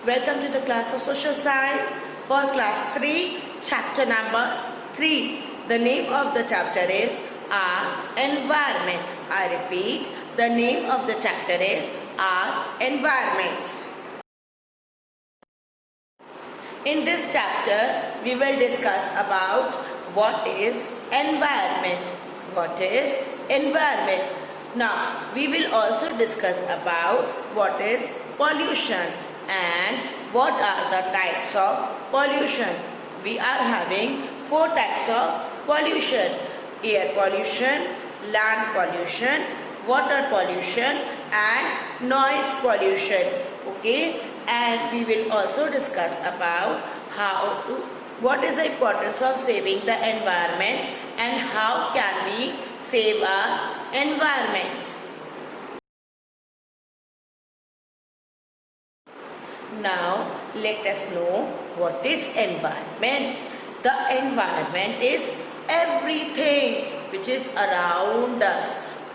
Welcome to the class of Social Science for class 3, chapter number 3. The name of the chapter is our environment. I repeat, the name of the chapter is our environment. In this chapter, we will discuss about what is environment. What is environment? Now, we will also discuss about what is pollution and what are the types of pollution. We are having 4 types of pollution: air pollution, land pollution, water pollution and noise pollution. Okay, and we will also discuss about what is the importance of saving the environment and how can we save our environment. Now let us know what is environment. The environment is everything which is around us,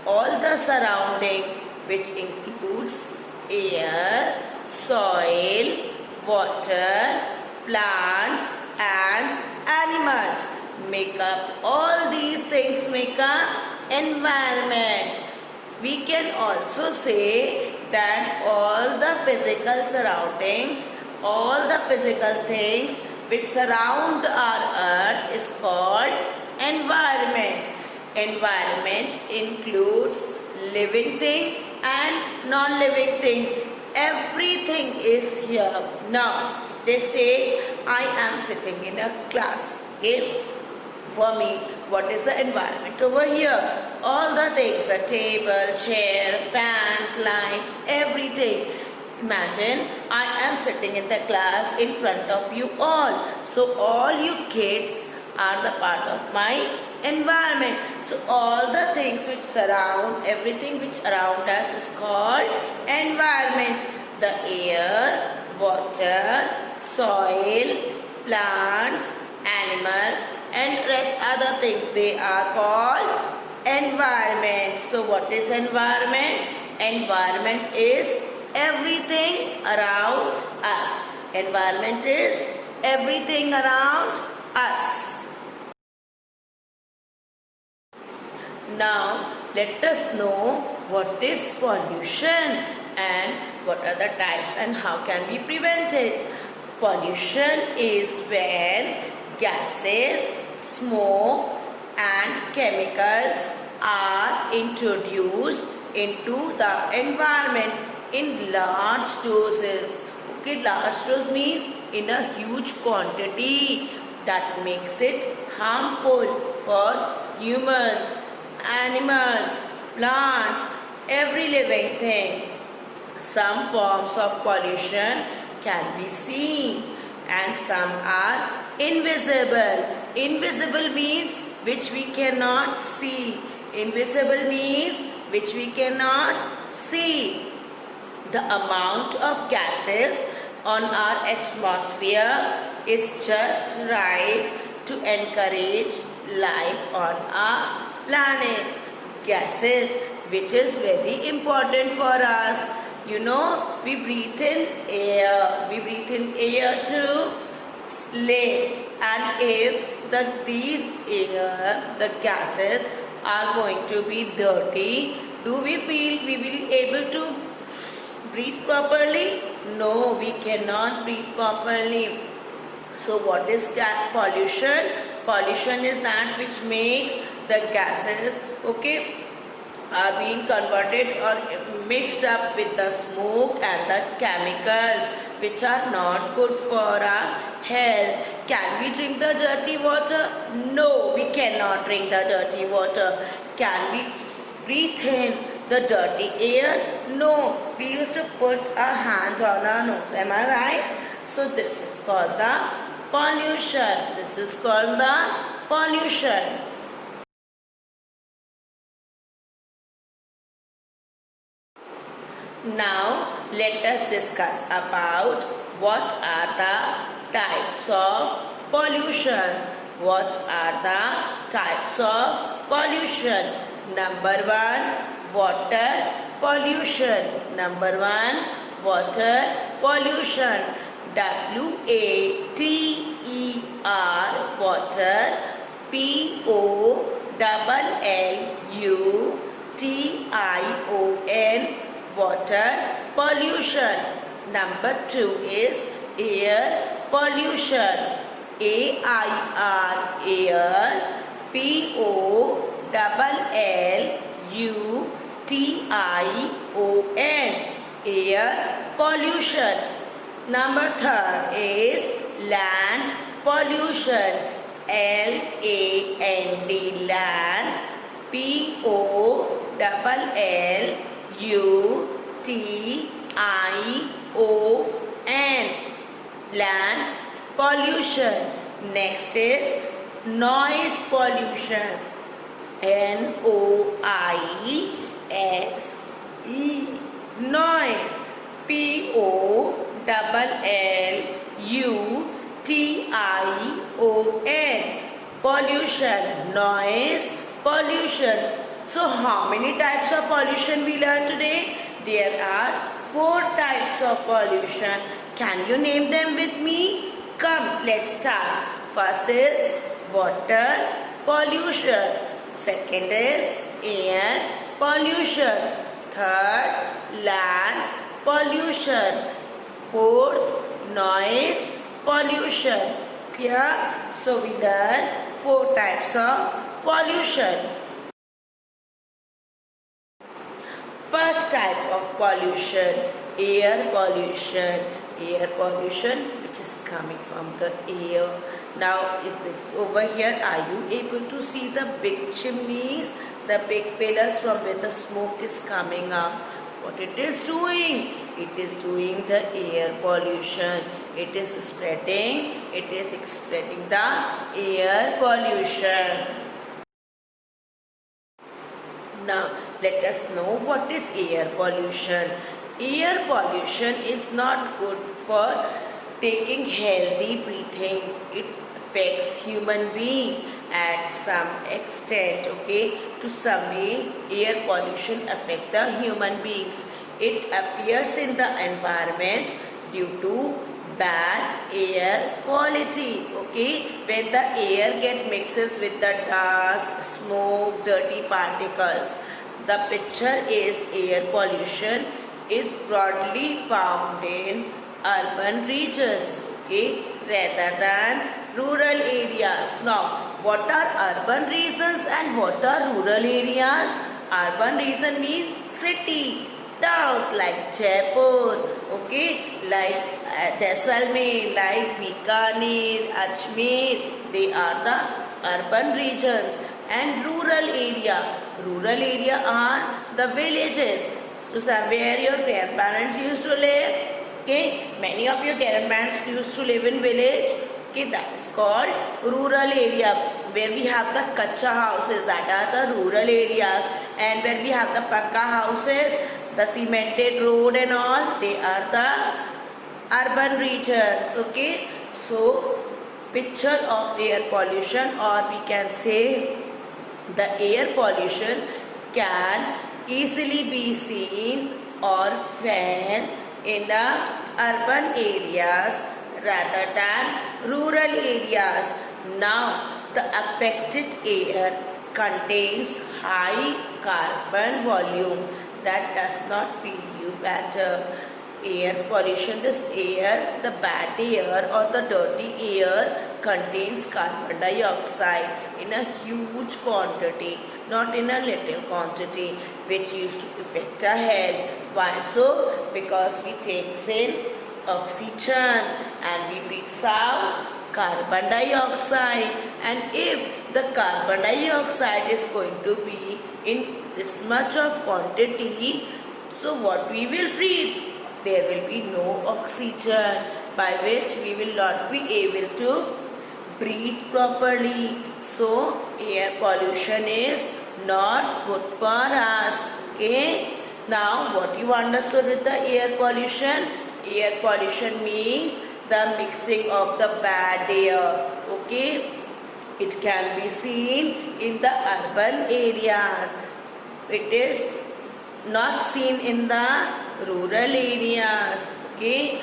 all the surrounding, which includes air, soil, water, plants and animals. Make up all these things make a environment. We can also say that all the physical surroundings, all the physical things which surround our earth is called environment. Environment includes living thing and non-living thing. Everything is here. Now, they say I am sitting in a class. Okay? For me, what is the environment over here? All the things, the table, chair, fan, light, everything. Imagine I am sitting in the class in front of you all. So all you kids are the part of my environment. So all the things which surround, everything which around us is called environment. The air, water, soil, plants, animals and rest other things, they are called environment. So what is environment? Environment is everything around us. Environment is everything around us. Now let us know what is pollution and what are the types and how can we prevent it. Pollution is where gases, smoke and chemicals are introduced into the environment in large doses. Okay, large dose means in a huge quantity that makes it harmful for humans, animals, plants, every living thing. Some forms of pollution can be seen and some are invisible. Invisible means which we cannot see. Invisible means which we cannot see. The amount of gases on our atmosphere is just right to encourage life on our planet. Gases which is very important for us. You know, we breathe in air. We breathe in air to live. And if these air, the gases are going to be dirty, do we feel we will be able to breathe properly? No, we cannot breathe properly. So what is that pollution? Pollution is that which makes the gases, okay, are being converted or mixed up with the smoke and the chemicals which are not good for our health. Can we drink the dirty water? No, we cannot drink the dirty water. Can we breathe in the dirty air? No, we used to put our hands on our nose. Am I right? So this is called the pollution. This is called the pollution. Now let us discuss about what are the types of pollution. What are the types of pollution? Number 1, water pollution. Number 1, water pollution. W-A-T-E-R, water. P-O-L-L-U-T-I-O-N, water pollution. Number 2 is air pollution. A-I-R, air. P-O-L-L-U-T-I-O-N, air pollution. Number 3 is land pollution. L-A-N-D, land. P-O-L-L-U-T-I-O-N, land pollution. Next is noise pollution. N-O-I-S-E, noise. P-O-L-L-U-T-I-O-N, pollution, noise pollution. So how many types of pollution we learned today? There are 4 types of pollution. Can you name them with me? Come, let's start. First is water pollution. Second is air pollution. Third, land pollution. Fourth, noise pollution. Clear? So we learned 4 types of pollution. First type of pollution, air pollution. Air pollution which is coming from the air. Now over here, are you able to see the big chimneys, the big pillars from where the smoke is coming up? What it is doing? It is doing the air pollution. It is spreading the air pollution. Now let us know what is air pollution. Air pollution is not good for taking healthy breathing. It affects human being at some extent. Okay, to some way air pollution affect the human beings. It appears in the environment due to bad air quality. Okay, when the air mixes with the dust, smoke, dirty particles. The picture is air pollution is broadly found in urban regions, okay, rather than rural areas. Now, what are urban regions and what are rural areas? Urban region means city, towns like Jaipur, okay, like Jaisalmer, like Bikaner, Ajmer. They are the urban regions. And rural area are the villages. So where your grandparents used to live. Okay, many of your grandparents used to live in village. Okay, that is called rural area. Where we have the kacha houses, that are the rural areas. And where we have the pakka houses, the cemented road and all, they are the urban regions. Okay, so picture of air pollution, or we can say the air pollution can easily be seen or felt in the urban areas rather than rural areas. Now, the affected air contains high carbon volume that does not feel you better. Air pollution, this air, the bad air or the dirty air contains carbon dioxide in a huge quantity, not in a little quantity, which used to affect our health. Why so? Because we take in oxygen and we breathe out carbon dioxide. And if the carbon dioxide is going to be in this much of quantity, so what we will breathe? There will be no oxygen, by which we will not be able to breathe properly. So air pollution is not good for us. Okay. Now what you understood with the air pollution? Air pollution means the mixing of the bad air. Okay. It can be seen in the urban areas. It is not seen in the rural areas. Okay,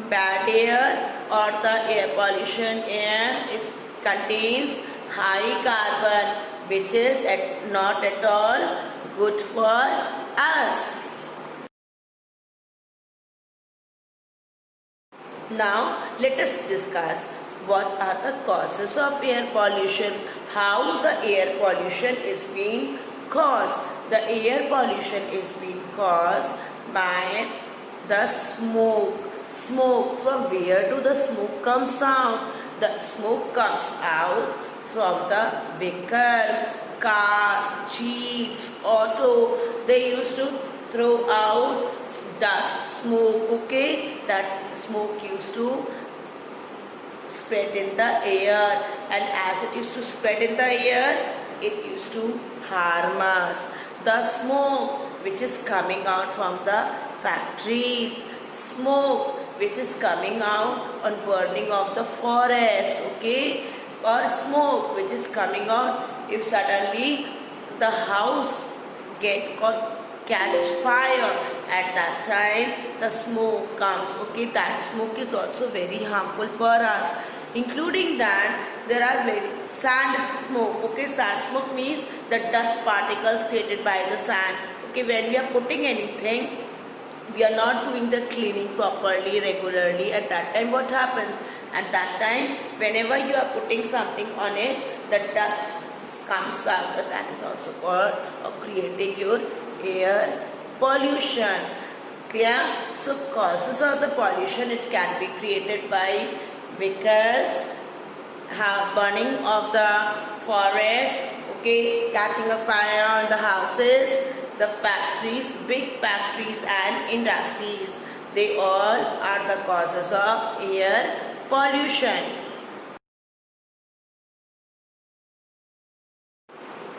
bad air or the air pollution air contains high carbon, which is not at all good for us. Now let us discuss what are the causes of air pollution, how the air pollution is being caused. The air pollution is being caused by the smoke. Smoke, from where do the smoke comes out? The smoke comes out from the vehicles, car, jeeps, auto. They used to throw out dust, smoke, okay? That smoke used to spread in the air, and as it used to spread in the air, it used to harm us. The smoke which is coming out from the factories, smoke which is coming out on burning of the forest, okay? Or smoke which is coming out if suddenly the house catch fire, at that time the smoke comes, okay? That smoke is also very harmful for us. Including that, there are sand smoke, okay? Sand smoke means the dust particles created by the sand, okay? When we are putting anything, we are not doing the cleaning properly, regularly. At that time, what happens? At that time, whenever you are putting something on it, the dust comes out. That is also called creating your air pollution. Clear? So causes of the pollution, it can be created by vehicles, burning of the forest, okay, catching a fire on the houses, the factories, big factories and industries. They all are the causes of air pollution.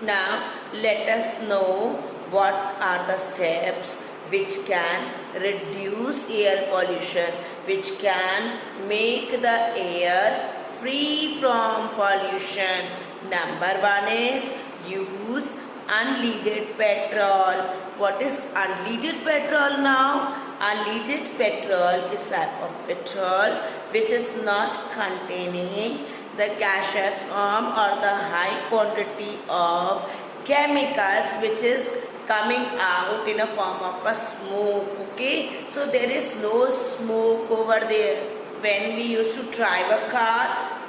Now let us know what are the steps which can reduce air pollution, which can make the air free from pollution. Number one is use unleaded petrol. What is unleaded petrol now? Unleaded petrol is a type of petrol which is not containing the gaseous form or the high quantity of chemicals which is coming out in a form of a smoke, okay? So there is no smoke over there. When we used to drive a car,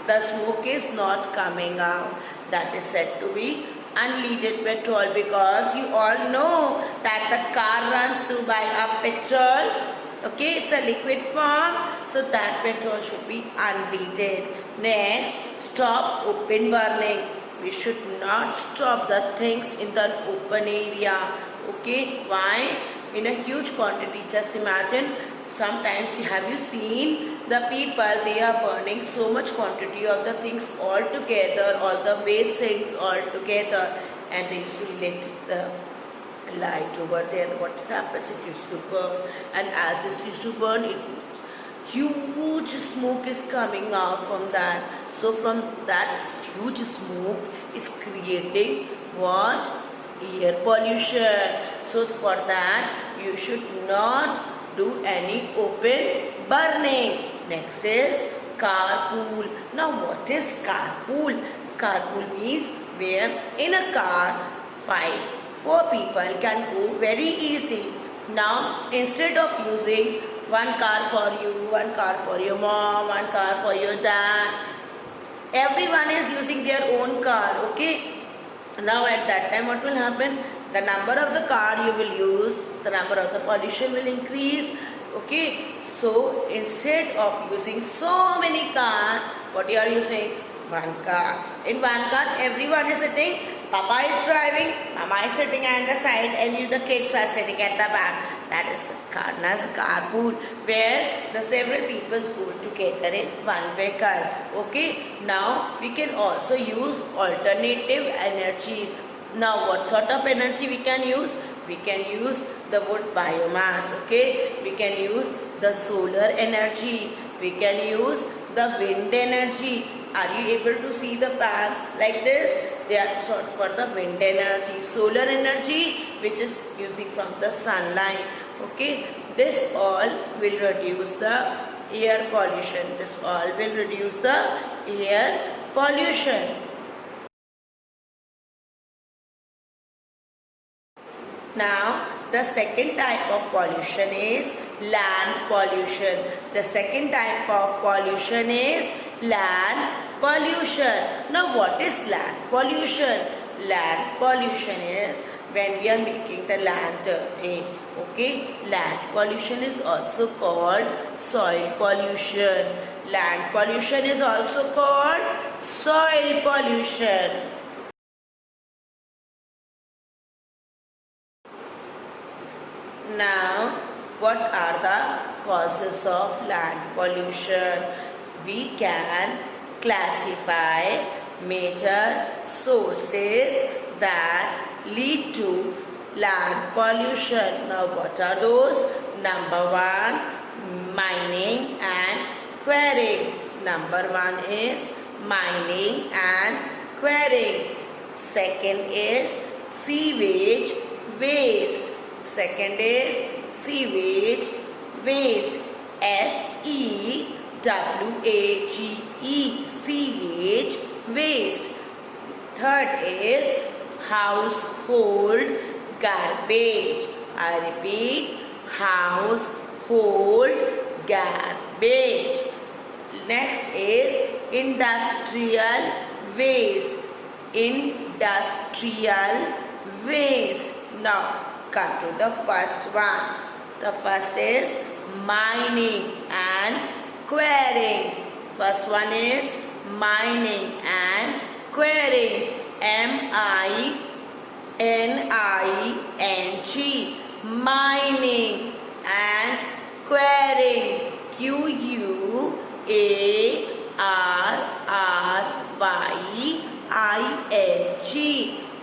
the smoke is not coming out. That is said to be unleaded petrol, because you all know that the car runs through by a petrol, okay? It's a liquid form, so that petrol should be unleaded. Next, stop open burning. We should not stop the things in the open area, okay? Why? In a huge quantity. Just imagine, sometimes have you seen the people, they are burning so much quantity of the things all together, all the waste things all together, and they used to let the light over there. What happens? It used to burn, and as it used to burn, huge smoke is coming out from that. So from that huge smoke is creating what? Air pollution. So for that you should not do any open burning. Next is carpool. Now what is carpool? Carpool means where in a car 4 people can go very easily. Now instead of using one car for you, one car for your mom, one car for your dad, everyone is using their own car, okay? Now at that time what will happen? The number of the car you will use, the number of the pollution will increase, okay? So instead of using so many cars, what you are using? One car. In one car everyone is sitting, Papa is driving, Mama is sitting at the side, and the kids are sitting at the back. That is known as carpool, where the several people go together in one vehicle. Okay, now we can also use alternative energy. Now what sort of energy we can use? We can use the wood biomass, okay? We can use the solar energy. We can use the wind energy. Are you able to see the fans like this? They are sort for the wind energy. Solar energy, which is using from the sunlight, okay? this all will reduce the air pollution. This all will reduce the air pollution. Now, the second type of pollution is land pollution. The second type of pollution is land pollution. Now, what is land pollution? Land pollution is when we are making the land dirty. Okay, land pollution is also called soil pollution. Land pollution is also called soil pollution. Now, what are the causes of land pollution? We can classify major sources that lead to land pollution. Now, what are those? Number one, mining and quarrying. Number one is mining and quarrying. Second is sewage waste. Second is sewage waste. SEWAGE, sewage waste. Third is household garbage. I repeat, household garbage. Next is industrial waste. Industrial waste. Now, come to the first one. The first is mining and quarrying. First one is mining and quarrying. MINING. Mining and quarrying. QUARRYING.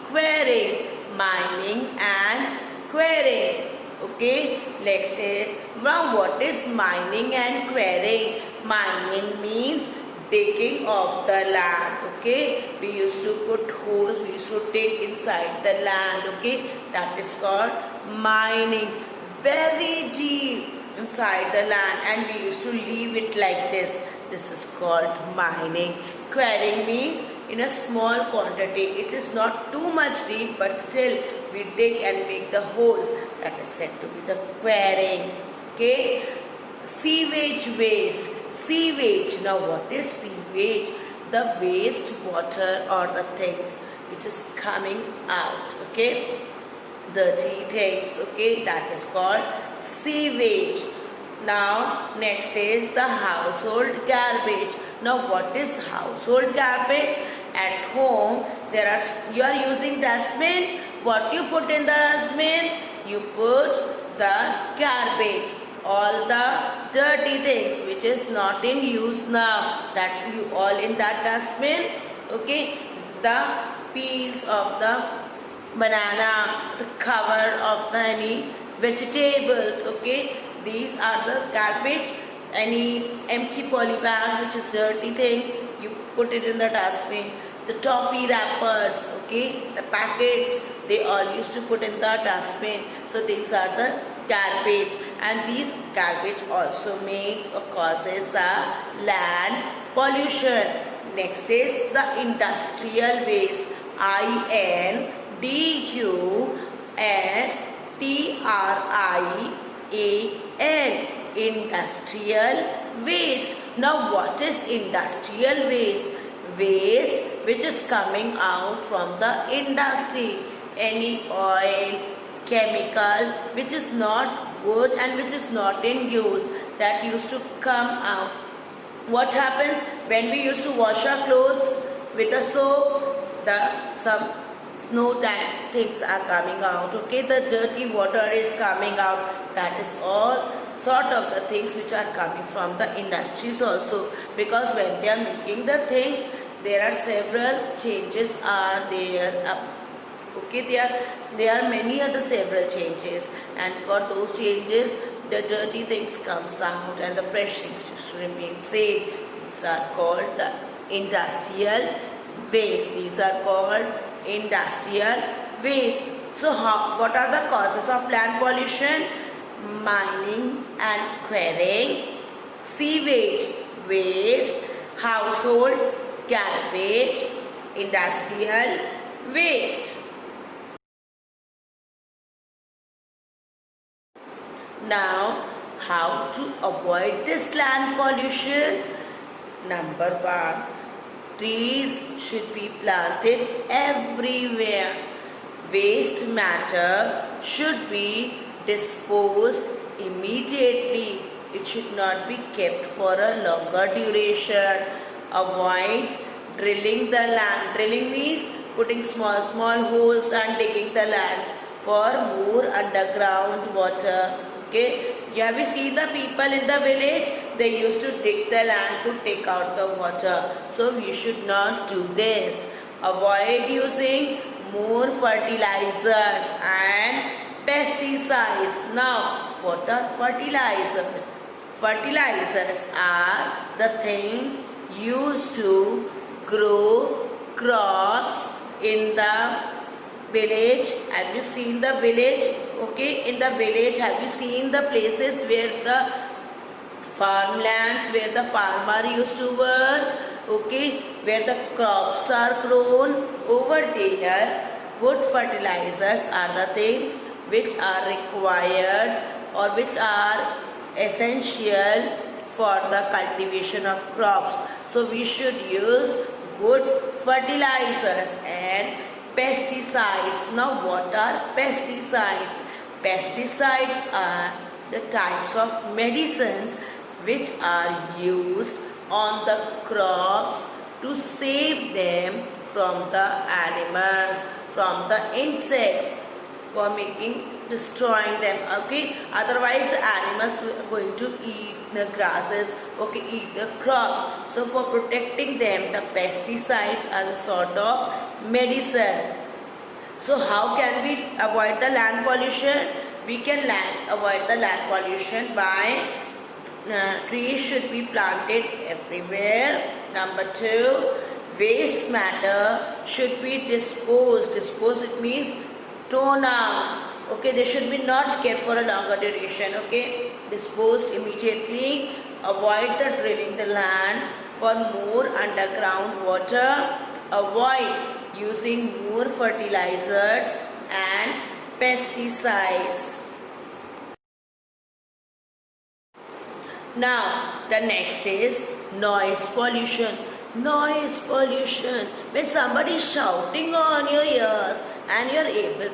Quarrying. Mining and quarrying. Okay, let's say now what is mining and quarrying? Mining means digging of the land. Okay, we used to put holes, we used to dig inside the land. Okay, that is called mining. Very deep inside the land, and we used to leave it like this. This is called mining. Quarrying means in a small quantity. It is not too much deep, but still we dig and make the hole. That is said to be the quarrying. Okay. Sewage waste. Sewage. Now what is sewage? The waste water or the things which is coming out. Okay. Dirty things. Okay. That is called sewage. Now next is the household garbage. Now what is household garbage? At home you are using dustbin. What you put in the dustbin? You put the garbage, all the dirty things which is not in use now, that you all in that dustbin. Okay, the peels of the banana, the cover of the any vegetables. Okay, these are the garbage. Any empty poly bag which is dirty thing, you put it in the dustbin. The toffee wrappers, okay, the packets, they all used to put in the dustbin. So these are the garbage, and these garbage also makes or causes the land pollution. Next is the industrial waste. INDUSTRIAL. Industrial waste. Now what is industrial waste? Waste which is coming out from the industry. Any oil, chemical which is not good and which is not in use, that used to come out. What happens when we used to wash our clothes with a soap? Some snow tank things are coming out. Okay, the dirty water is coming out. That is all sort of the things which are coming from the industries also, because when they are making the things, there are several changes are there. Okay, there are many other several changes, and for those changes the dirty things comes out and the fresh things used to remain same. These are called the industrial waste. These are called industrial waste. So what are the causes of land pollution? mining and quarrying, sewage, waste, household garbage, industrial waste. Now, how to avoid this land pollution? Number 1, trees should be planted everywhere. Waste matter should be disposed immediately. It should not be kept for a longer duration. Avoid drilling the land. Drilling means putting small holes and digging the lands for more underground water. Okay, have you seen the people in the village? They used to dig the land to take out the water. So we should not do this. Avoid using more fertilizers and pesticides. Now, what are fertilizers? Fertilizers are the things used to grow crops in the village. Have you seen the village? Okay, in the village, have you seen the places where the farmlands, where the farmer used to work? Okay, where the crops are grown? Over there, good fertilizers are the things which are required or which are essential for the cultivation of crops. So we should use good fertilizers and pesticides. Now, what are pesticides? Pesticides are the types of medicines which are used on the crops to save them from the animals, from the insects, for destroying them. Okay, otherwise the animals are going to eat the grasses, okay, eat the crop. So for protecting them, the pesticides are a sort of medicine. So how can we avoid the land pollution? We can avoid the land pollution by trees should be planted everywhere. Number 2, waste matter should be disposed. Disposed, it means thrown out. Okay, they should be not kept for a longer duration. Okay, disposed immediately. Avoid the drilling the land for more underground water. Avoid using more fertilizers and pesticides. Now, the next is noise pollution. Noise pollution. When somebody is shouting on your ears and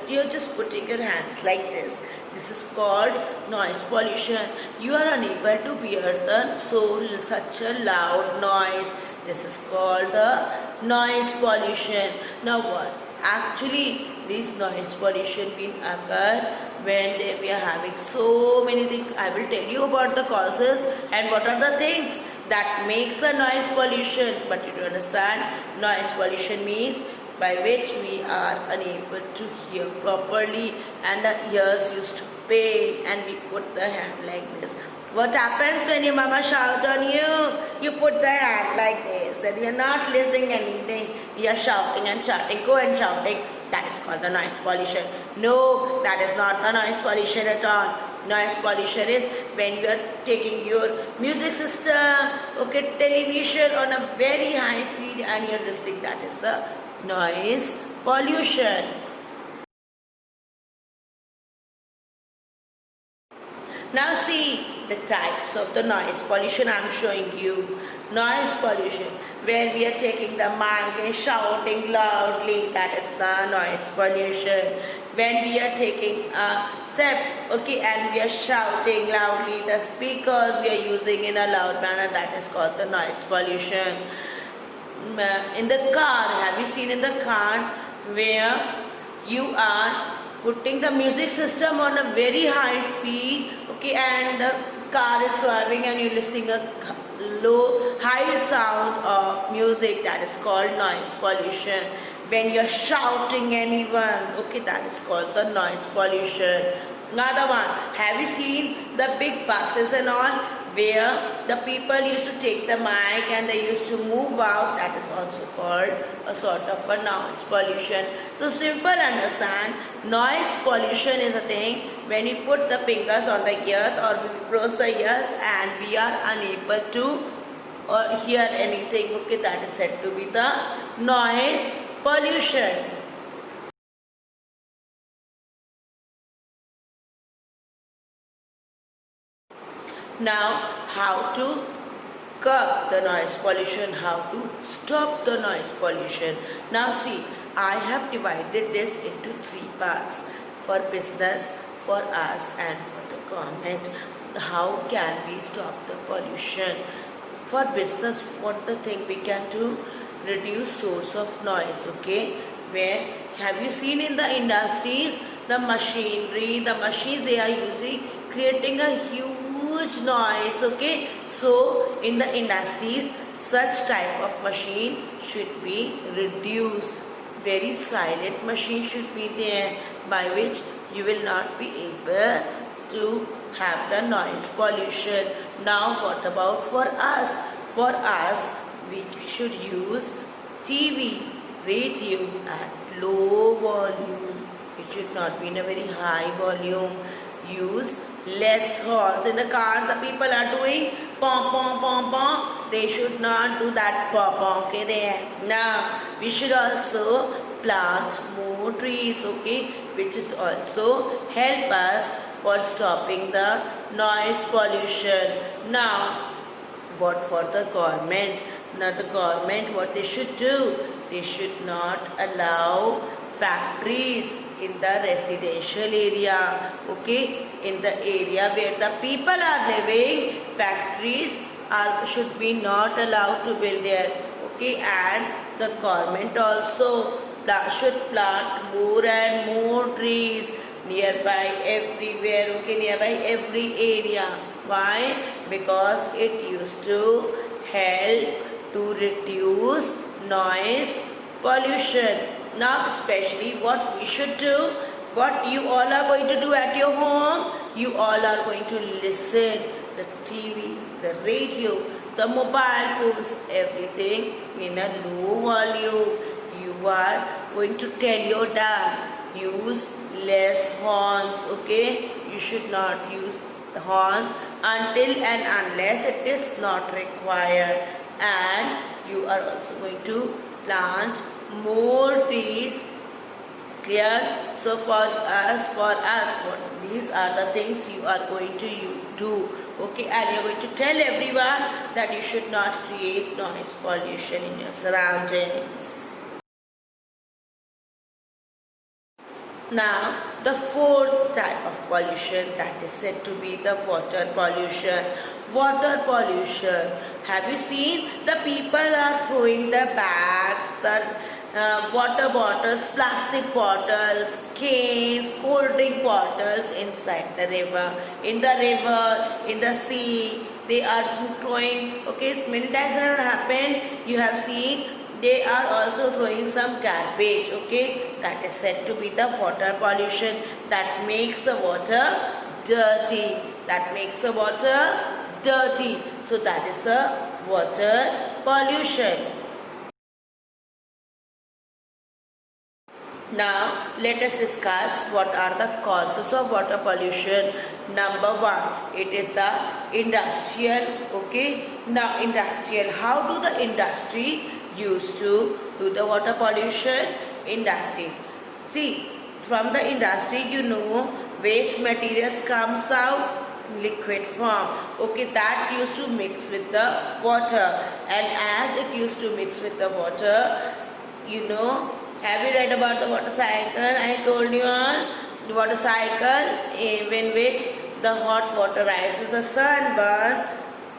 you're just putting your hands like this. This is called noise pollution. You are unable to bear such a loud noise. This is called the noise pollution. Now what? Actually, this noise pollution will occur when we are having so many things. I will tell you about the causes and what are the things that makes a noise pollution. But you understand, noise pollution means by which we are unable to hear properly and the ears used to pain and we put the hand like this. What happens when your mama shouts on you? You put the hand like this and we are not listening anything. We are shouting and shouting, go and shouting. That is called the noise pollution. No, that is not the noise pollution at all. Noise pollution is when you are taking your music system, okay, television on a very high speed and you are listening. That is the noise pollution. Now see the types of the noise pollution I am showing you. Noise pollution, where we are taking the mic and shouting loudly, that is the noise pollution. When we are taking a step, okay, and we are shouting loudly, the speakers we are using in a loud manner, that is called the noise pollution. In the car, have you seen in the car where you are putting the music system on a very high speed, okay, and the car is driving and you're listening a high sound of music, that is called noise pollution. When you're shouting anyone, okay, that is called the noise pollution. Another one, have you seen the big buses and all? where the people used to take the mic and they used to move out. That is also called a sort of a noise pollution. So simple understand, noise pollution is a thing when you put the fingers on the ears or we close the ears and we are unable to or hear anything. Okay, that is said to be the noise pollution. Now, how to curb the noise pollution, how to stop the noise pollution. Now see, I have divided this into three parts: for business, for us and for the government. How can we stop the pollution? For business, what the thing we can do? Reduce source of noise, okay? Where have you seen in the industries, the machinery, the machines they are using, creating a huge noise, okay? So in the industries, such type of machine should be reduced. Very silent machine should be there, by which you will not be able to have the noise pollution. Now what about for us? For us, we should use TV, radio at low volume. It should not be in a very high volume. Use less horns. In the cars, the people are doing pom pom pom pom. They should not do that pom pom. Okay, there. Now we should also plant more trees. Okay, which is also help us for stopping the noise pollution. Now, what for the government? Now the government, what they should do? They should not allow factories in the residential area, okay? In the area where the people are living, factories should be not allowed to build there, okay? And the government also should plant more and more trees nearby everywhere, okay? Nearby every area. Why? Because it used to help to reduce noise pollution. Now especially what we should do, what you all are going to do at your home, you all are going to listen the TV, the radio, the mobile phones, everything in a low volume. You are going to tell your dad, use less horns, okay? You should not use the horns until and unless it is not required. And you are also going to plant more trees. Clear? So for us, what these are the things you are going to do, okay? And you are going to tell everyone that you should not create noise pollution in your surroundings. Now, the fourth type of pollution, that is said to be the water pollution. Water pollution. Have you seen the people are throwing the bags, the water bottles, plastic bottles, cans, cold drink bottles inside the river. In the river, in the sea, they are throwing, okay, many times it has happened, you have seen, they are also throwing some garbage, okay? That is said to be the water pollution, that makes the water dirty. That makes the water dirty. So that is the water pollution. Now let us discuss what are the causes of water pollution. Number one, it is the industrial, okay? Now industrial, how do the industry used to do the water pollution? Industry, see, from the industry, you know, waste materials comes out liquid form, okay? That used to mix with the water, and as it used to mix with the water, you know, have you read about the water cycle? I told you all the water cycle in which the hot water rises, the sun burns,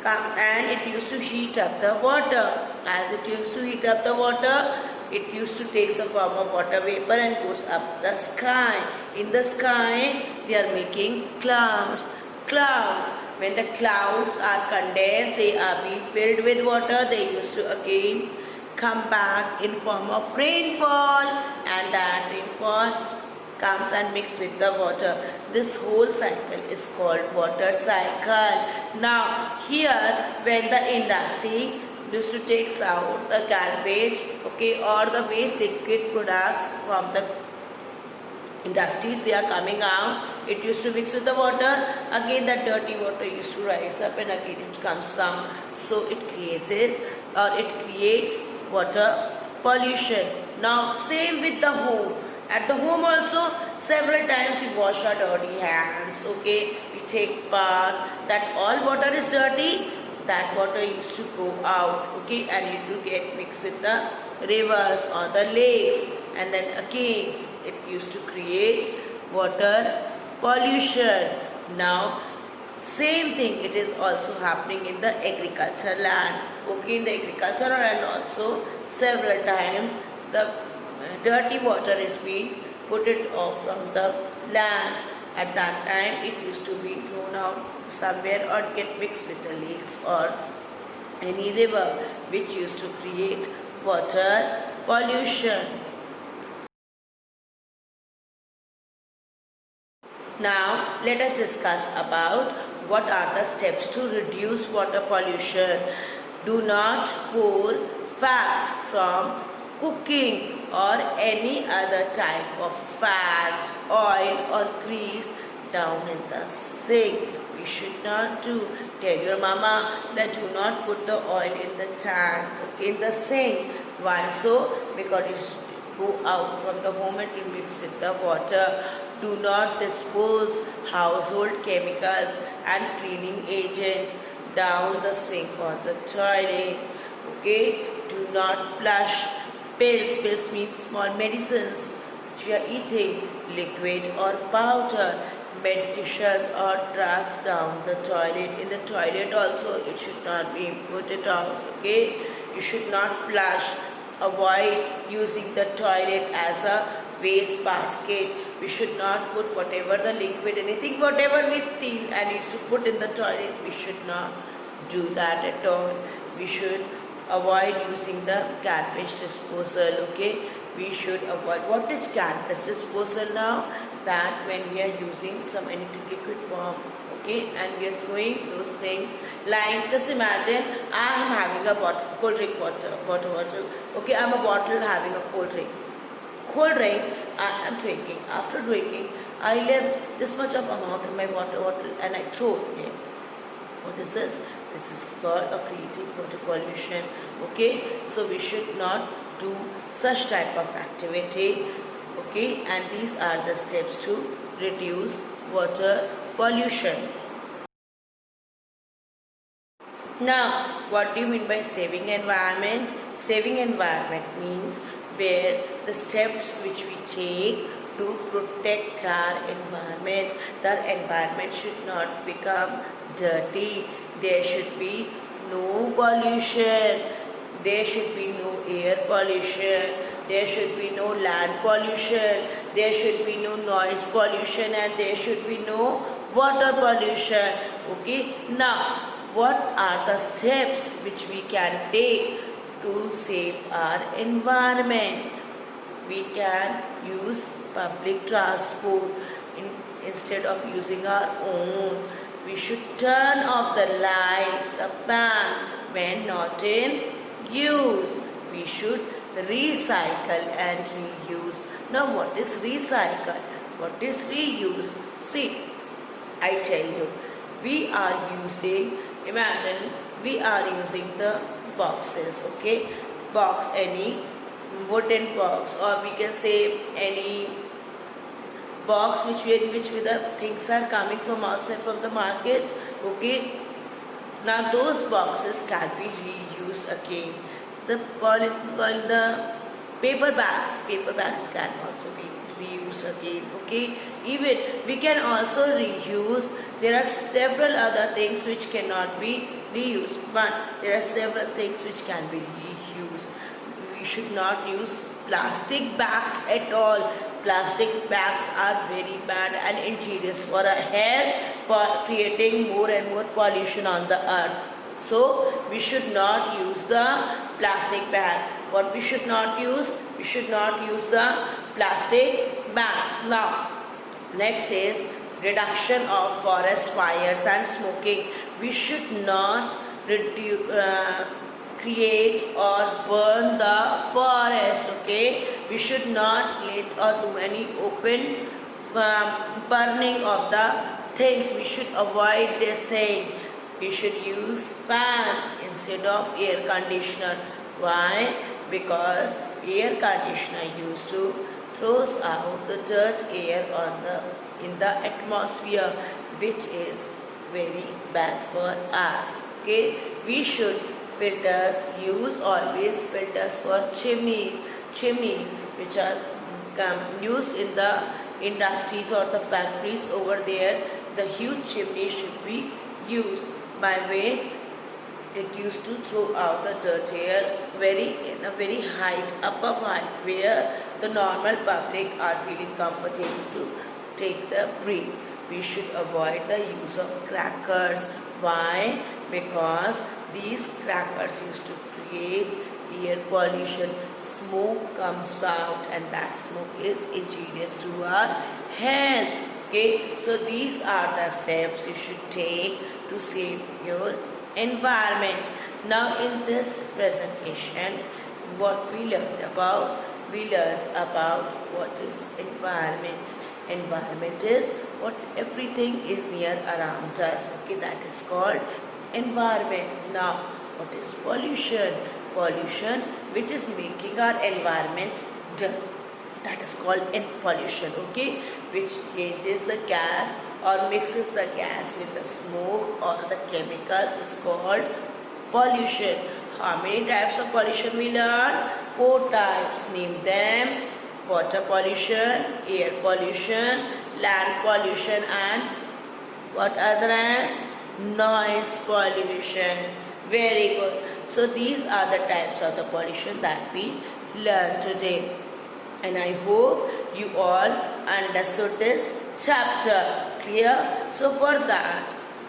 and it used to heat up the water. As it used to heat up the water, it used to take the form of water vapor and goes up the sky. In the sky, they are making clouds. Clouds. When the clouds are condensed, they are being filled with water. They used to again come back in form of rainfall, and that rainfall comes and mix with the water. This whole cycle is called water cycle. Now here when the industry used to take out the garbage, okay, or the waste liquid products from the industries, they are coming out, it used to mix with the water, again that dirty water used to rise up and again it comes down, so it creates water pollution. Now same with the home. At the home also several times we wash our dirty hands, okay, we take bath, that all water is dirty, that water used to go out, okay, and it will get mixed with the rivers or the lakes, and then again it used to create water pollution. Now same thing it is also happening in the agricultural land, okay, in the agricultural land also several times the dirty water is being put it off from the lands. At that time it used to be thrown out somewhere or get mixed with the lakes or any river, which used to create water pollution. Now let us discuss about what are the steps to reduce water pollution. Do not pour fat from cooking or any other type of fat, oil or grease down in the sink. We should not do. Tell your mama that do not put the oil in the tank, okay, in the sink. Why so? Because it go out from the home and it mix with the water. Do not dispose household chemicals and cleaning agents down the sink or the toilet. Okay, do not flush pills. Pills means small medicines which we are eating, liquid or powder, medications or drugs down the toilet. In the toilet also it should not be put it out. Okay, you should not flush. Avoid using the toilet as a waste basket. We should not put whatever the liquid, anything, whatever we feel and needs to put in the toilet. We should not do that at all. We should avoid using the garbage disposal. Okay, we should avoid. What is garbage disposal now? That when we are using some anything liquid form, okay, and we are throwing those things, like just imagine I am having a bottle, cold drink water, okay, I am a bottle having a cold drink I am drinking. After drinking I left this much of amount in my water bottle and I throw it. What is this? This is called a creating water pollution. Okay, so we should not do such type of activity. Okay, and these are the steps to reduce water pollution. Now, what do you mean by saving environment? Saving environment means where the steps which we take to protect our environment. The environment should not become dirty. There should be no pollution. There should be no air pollution. There should be no land pollution. There should be no noise pollution, and there should be no water pollution. Okay. Now, what are the steps which we can take to save our environment? We can use public transport instead of using our own. We should turn off the lights, the fan when not in use. We should recycle and reuse. Now what is recycle? What is reuse? See, I tell you, we are using, imagine we are using the boxes, okay, box, any wooden box, or we can say any box which the things are coming from outside from the market, okay. Now those boxes can be reused again. The paper bags can also be reused again, okay. Even we can also reuse. There are several other things which cannot be reused, but there are several things which can be reused. We should not use plastic bags at all. Plastic bags are very bad and injurious for our health, for creating more and more pollution on the earth. So we should not use the plastic bag. What we should not use? We should not use the plastic banks. Now, next is reduction of forest fires and smoking. We should not create or burn the forest. Okay, we should not let or do any open burning of the things. We should avoid this thing. We should use fans instead of air conditioner. Why? Because air conditioner used to throws out the dirt air in the atmosphere, which is very bad for us. Okay, we should use always filters for chimneys which are used in the industries or the factories over there. The huge chimney should be used, by way it used to throw out the dirt air in a very upper height, where the normal public are feeling comfortable to take the breeze. We should avoid the use of crackers. Why? Because these crackers used to create air pollution. Smoke comes out, and that smoke is injurious to our health. Okay, so these are the steps you should take to save your environment. Now, in this presentation, what we learned about what is environment. Environment is what everything is near around us. Okay, that is called environment. Now, what is pollution? Pollution, which is making our environment dirty. That is called pollution. Okay, which changes the gas or mixes the gas with the smoke or the chemicals, is called pollution. How many types of pollution we learn? 4 types. Name them: water pollution, air pollution, land pollution, and what other else? Noise pollution. Very good. So these are the types of the pollution that we learned today. And I hope you all understood this chapter. Clear? So for that,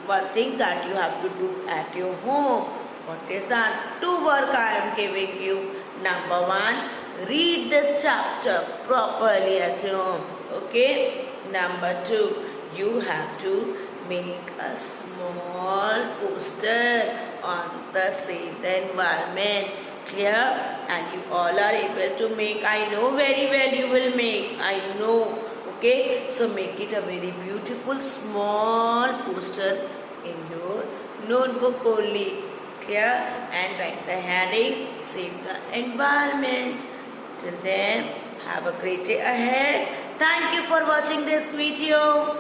one thing that you have to do at your home. What is that? 2 work I am giving you. Number 1, read this chapter properly at home. Okay? Number 2, you have to make a small poster on the Save the Environment. Clear? And you all are able to make. I know very well you will make. I know. Okay? So make it a very beautiful small poster in your notebook only. Clear? And write the heading Save the Environment. Till then, have a great day ahead. Thank you for watching this video.